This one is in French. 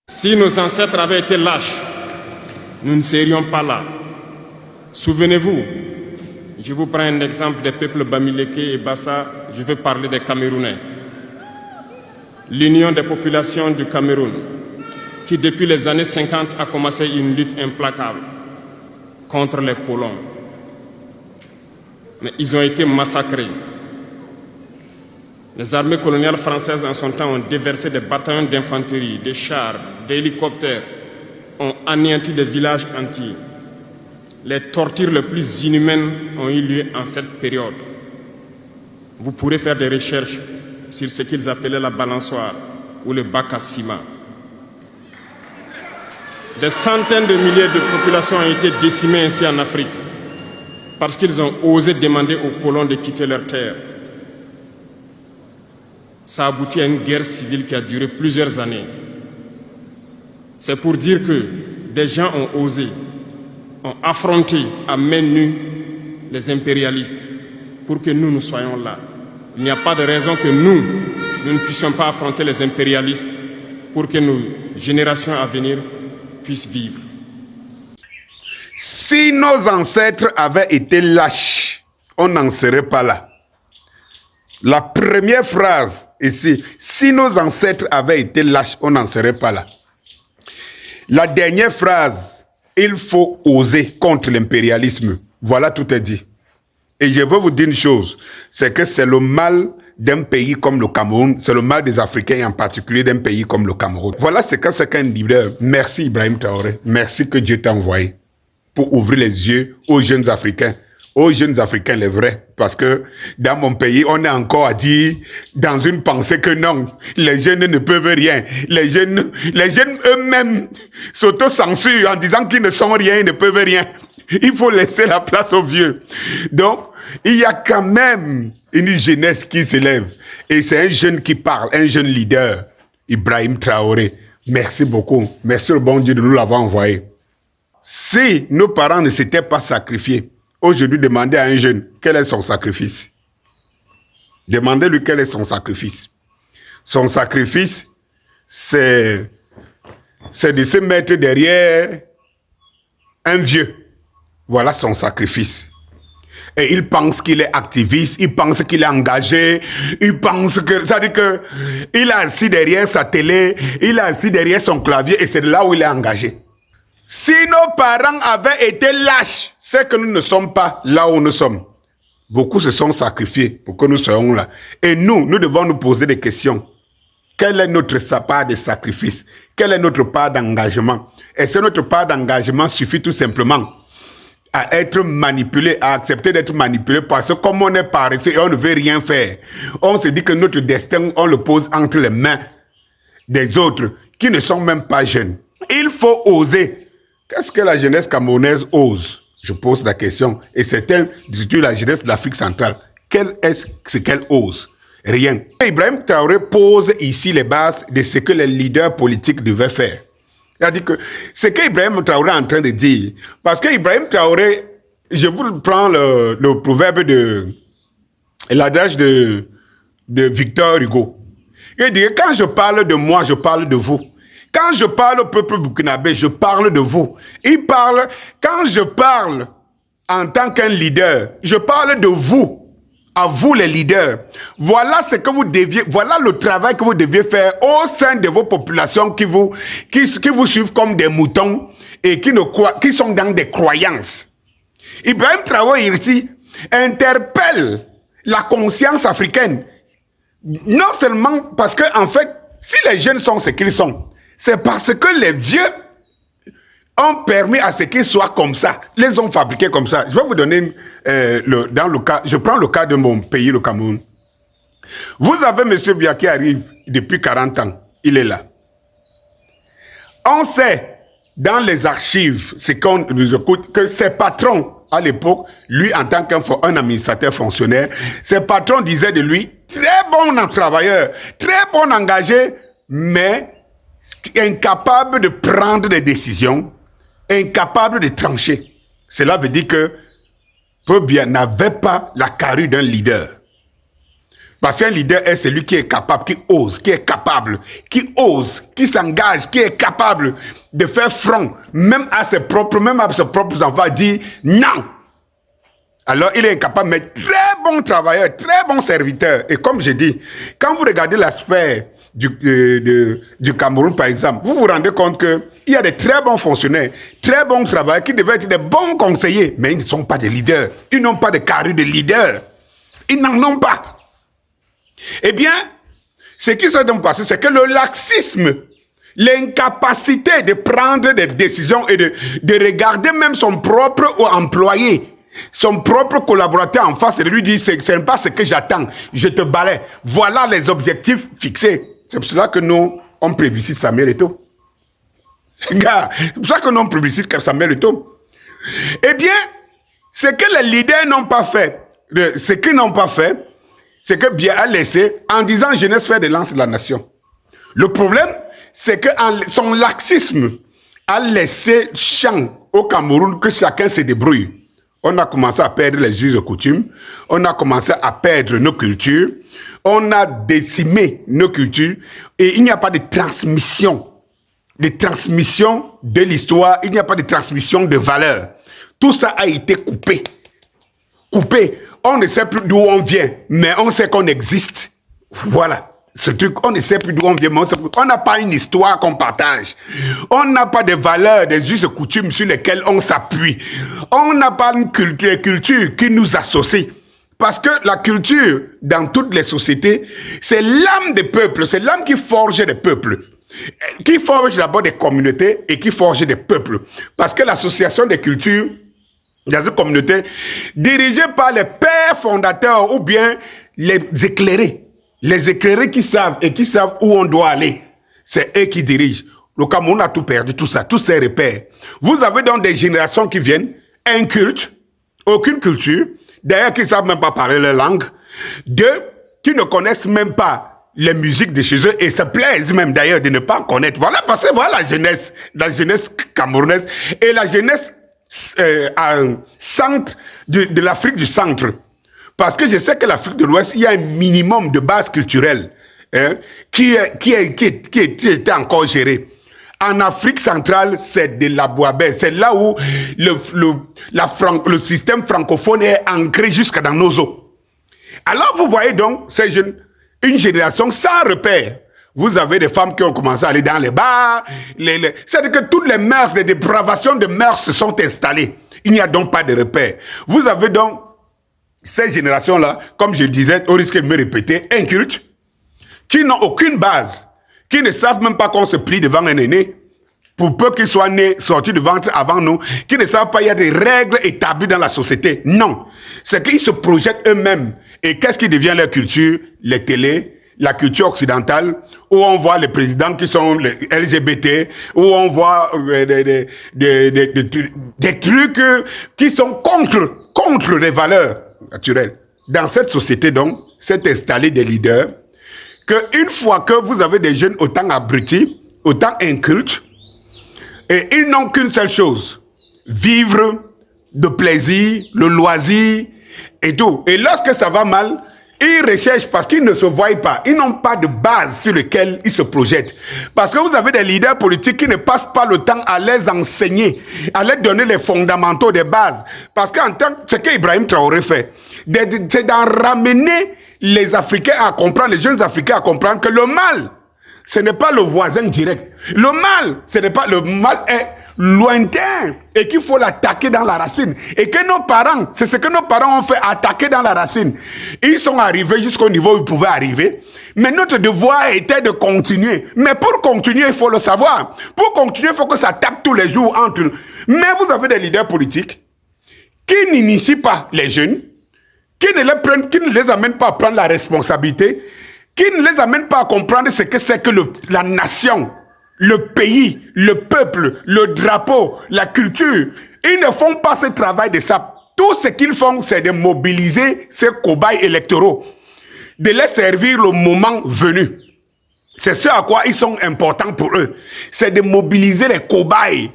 Si nos ancêtres avaient été lâches, nous ne serions pas là. Souvenez-vous, je vous prends un exemple des peuples Bamileke et Bassa, je veux parler des Camerounais. L'Union des populations du Cameroun, qui depuis les années 50 a commencé une lutte implacable contre les colons. Mais ils ont été massacrés. Les armées coloniales françaises en son temps ont déversé des bataillons d'infanterie, des chars, des hélicoptères, ont anéanti des villages entiers. Les tortures les plus inhumaines ont eu lieu en cette période. Vous pourrez faire des recherches sur ce qu'ils appelaient la balançoire ou le bac à ciment. Des centaines de milliers de populations ont été décimées ainsi en Afrique parce qu'ils ont osé demander aux colons de quitter leurs terres. Ça a abouti à une guerre civile qui a duré plusieurs années. C'est pour dire que des gens ont osé, ont affronté à main nue les impérialistes pour que nous soyons là. Il n'y a pas de raison que nous ne puissions pas affronter les impérialistes pour que nos générations à venir puissent vivre. Si nos ancêtres avaient été lâches, on n'en serait pas là. La première phrase ici, si nos ancêtres avaient été lâches, on n'en serait pas là. La dernière phrase, il faut oser contre l'impérialisme. Voilà, tout est dit. Et je veux vous dire une chose, c'est que c'est le mal d'un pays comme le Cameroun, c'est le mal des Africains et en particulier d'un pays comme le Cameroun. Voilà ce que c'est qu'un leader. Merci Ibrahim Traoré, merci que Dieu t'a envoyé pour ouvrir les yeux aux jeunes Africains les vrais, parce que dans mon pays, on est encore à dire dans une pensée que non, les jeunes ne peuvent rien. Les jeunes eux-mêmes s'auto-censurent en disant qu'ils ne sont rien, ils ne peuvent rien. Il faut laisser la place aux vieux. Donc, il y a quand même une jeunesse qui s'élève. Et c'est un jeune qui parle, un jeune leader, Ibrahim Traoré. Merci beaucoup. Merci au bon Dieu de nous l'avoir envoyé. Si nos parents ne s'étaient pas sacrifiés, aujourd'hui, demandez à un jeune quel est son sacrifice. Demandez-lui quel est son sacrifice. Son sacrifice, c'est de se mettre derrière un vieux. Voilà son sacrifice. Et il pense qu'il est activiste, il pense qu'il est engagé, il pense que, ça veut dire que il est assis derrière sa télé, il est assis derrière son clavier et c'est là où il est engagé. Si nos parents avaient été lâches, c'est que nous ne sommes pas là où nous sommes. Beaucoup se sont sacrifiés pour que nous soyons là. Et nous devons nous poser des questions. Quelle est notre part de sacrifice? Quelle est notre part d'engagement? Est-ce que notre part d'engagement suffit tout simplement à être manipulé, à accepter d'être manipulé, parce que comme on est paresseux et on ne veut rien faire, on se dit que notre destin, on le pose entre les mains des autres qui ne sont même pas jeunes. Il faut oser. Qu'est-ce que la jeunesse camerounaise ose? Je pose la question. Et c'est la jeunesse de l'Afrique centrale. Quel est ce qu'elle ose? Rien. Ibrahim Traoré pose ici les bases de ce que les leaders politiques devaient faire. Il a dit que ce qu'Ibrahim Traoré est en train de dire, parce qu'Ibrahim Traoré, je vous prends le proverbe l'adage de Victor Hugo. Il dit, quand je parle de moi, je parle de vous. Quand je parle au peuple burkinabé, je parle de vous. Il parle, quand je parle en tant qu'un leader, je parle de vous. À vous les leaders, voilà ce que vous deviez, voilà le travail que vous deviez faire au sein de vos populations qui vous suivent comme des moutons et qui sont dans des croyances. Ibrahim Traoré ici interpelle la conscience africaine, non seulement parce que en fait, si les jeunes sont ce qu'ils sont, c'est parce que les vieux ont permis à ce qu'ils soient comme ça, les ont fabriqués comme ça. Je vais vous donner, dans le cas, je prends le cas de mon pays, le Cameroun. Vous avez M. Biya qui arrive depuis 40 ans, il est là. On sait, dans les archives, c'est qu'on nous écoute, que ses patrons, à l'époque, lui en tant qu'un administrateur fonctionnaire, ses patrons disaient de lui, très bon travailleur, très bon engagé, mais incapable de prendre des décisions, incapable de trancher. Cela veut dire que Biya n'avait pas la carrure d'un leader. Parce qu'un leader est celui qui est capable, qui ose, qui est capable, qui s'engage, qui est capable de faire front, même à ses propres enfants, dire non. Alors, il est capable, mais très bon travailleur, très bon serviteur. Et comme je dis, quand vous regardez l'aspect du Cameroun, par exemple, vous vous rendez compte qu'il y a des très bons fonctionnaires, très bons travailleurs qui devaient être des bons conseillers, mais ils ne sont pas des leaders. Ils n'ont pas de carrure de leader. Ils n'en ont pas. Eh bien, ce qui s'est donc passé, c'est que le laxisme, l'incapacité de prendre des décisions et de regarder même son propre employé, son propre collaborateur en face et de lui dire, ce n'est pas ce que j'attends, je te balaie. Voilà les objectifs fixés. C'est pour cela que nous, on plébiscite Samuel Eto'o. Gars, c'est pour ça que nous, on plébiscite Samuel Eto'o. Eh bien, ce que les leaders n'ont pas fait, ce qu'ils n'ont pas fait, c'est que Biya a laissé, en disant jeunesse faire de lance de la nation. Le problème, c'est que son laxisme a laissé champ au Cameroun que chacun se débrouille. On a commencé à perdre les us et coutumes, on a commencé à perdre nos cultures, on a décimé nos cultures et il n'y a pas de transmission de l'histoire, il n'y a pas de transmission de valeurs. Tout ça a été coupé. On ne sait plus d'où on vient, mais on sait qu'on existe. Voilà. Ce truc, on ne sait plus d'où on vient, mais on n'a pas une histoire qu'on partage. On n'a pas de valeurs, des us et coutumes sur lesquelles on s'appuie. On n'a pas une culture qui nous associe. Parce que la culture, dans toutes les sociétés, c'est l'âme des peuples, c'est l'âme qui forge des peuples. Qui forge d'abord des communautés et qui forge des peuples. Parce que l'association des cultures, dans une communauté, dirigée par les pères fondateurs ou bien les éclairés qui savent où on doit aller, c'est eux qui dirigent. Le Cameroun a tout perdu, tout ça, tous ces repères. Vous avez donc des générations qui viennent, incultes, aucune culture, d'ailleurs qui ne savent même pas parler leur langue, qui ne connaissent même pas les musiques de chez eux et se plaisent même d'ailleurs de ne pas en connaître. Voilà, parce que voilà la jeunesse camerounaise et la jeunesse centre de l'Afrique du centre. Parce que je sais que l'Afrique de l'Ouest, il y a un minimum de base culturelle qui était encore gérée. En Afrique centrale, c'est de la Boabé. C'est là où le système francophone est ancré jusqu'à dans nos os. Alors vous voyez donc ces jeunes, une génération sans repère. Vous avez des femmes qui ont commencé à aller dans les bars. C'est-à-dire que toutes les mœurs, les dépravations de mœurs se sont installées. Il n'y a donc pas de repère. Vous avez donc ces générations-là, comme je le disais, au risque de me répéter, incultes, qui n'ont aucune base, qui ne savent même pas qu'on se plie devant un aîné, pour peu qu'il soit né, sorti du ventre avant nous, qui ne savent pas qu'il y a des règles établies dans la société. Non. C'est qu'ils se projettent eux-mêmes. Et qu'est-ce qui devient leur culture? Les télés, la culture occidentale, où on voit les présidents qui sont les LGBT, où on voit des trucs qui sont contre les valeurs naturelles. Dans cette société, donc, s'est installé des leaders qu'une fois que vous avez des jeunes autant abrutis, autant incultes, et ils n'ont qu'une seule chose, vivre de plaisir, le loisir et tout. Et lorsque ça va mal, ils recherchent parce qu'ils ne se voient pas. Ils n'ont pas de base sur laquelle ils se projettent. Parce que vous avez des leaders politiques qui ne passent pas le temps à les enseigner, à les donner les fondamentaux des bases. Parce qu'en tant que ce qu'Ibrahim Traoré fait, c'est d'en ramener les Africains à comprendre, les jeunes Africains à comprendre que le mal, ce n'est pas le voisin direct. Le mal, le mal est lointain et qu'il faut l'attaquer dans la racine. Et que nos parents, c'est ce que nos parents ont fait, attaquer dans la racine. Ils sont arrivés jusqu'au niveau où ils pouvaient arriver. Mais notre devoir était de continuer. Mais pour continuer, il faut le savoir. Pour continuer, il faut que ça tape tous les jours entre nous. Mais vous avez des leaders politiques qui n'initient pas les jeunes, qui ne les amènent pas à prendre la responsabilité, qui ne les amènent pas à comprendre ce que c'est que la nation, le pays, le peuple, le drapeau, la culture. Ils ne font pas ce travail de ça. Tout ce qu'ils font, c'est de mobiliser ces cobayes électoraux, de les servir le moment venu. C'est ce à quoi ils sont importants pour eux. C'est de mobiliser les cobayes